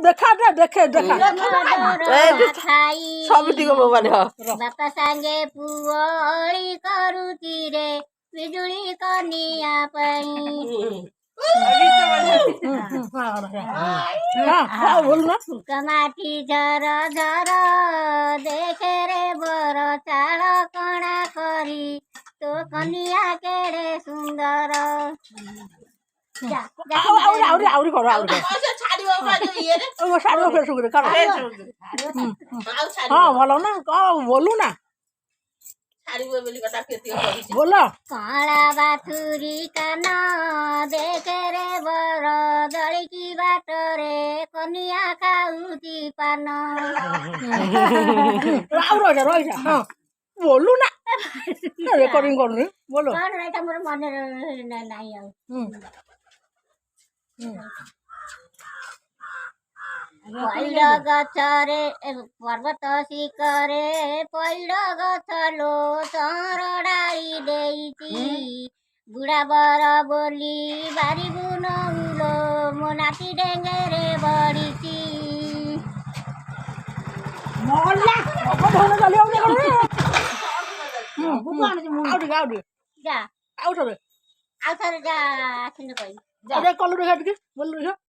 देखा दे देखे देखा सब टिक मोबाइल ह बापा सांगे पुअली करुती रे बिजुली कनिया पई हाँ बोल ना कमाटी झर झर देखे रे बर चाल कणा करी तो कनिया केड़े सुंदर आउरी करो आउरी साड़ी फेर सुगरे करो हाँ भलो ना बोलू ना बोलो काला बाथुरी कान देखे रे बर दड़की बाट रे कनिया खाउची पान रही हाँ बोलू ना रेकर्डिंग करूनी बोलो कौन रहता मोर मन नहीं आउ पैड गछरे पर्वत शिखरे पैड गछ लो चरडाई देइची बुढा बर बोली बारी बुन उलो मो नाति डेङ्गेरे बढिची मोहल्ला अब भन चली आउने आउडी आउडी जा आउट रे आउथर जा आछिन कोइ अरे कलर देखा दिखे बोल रही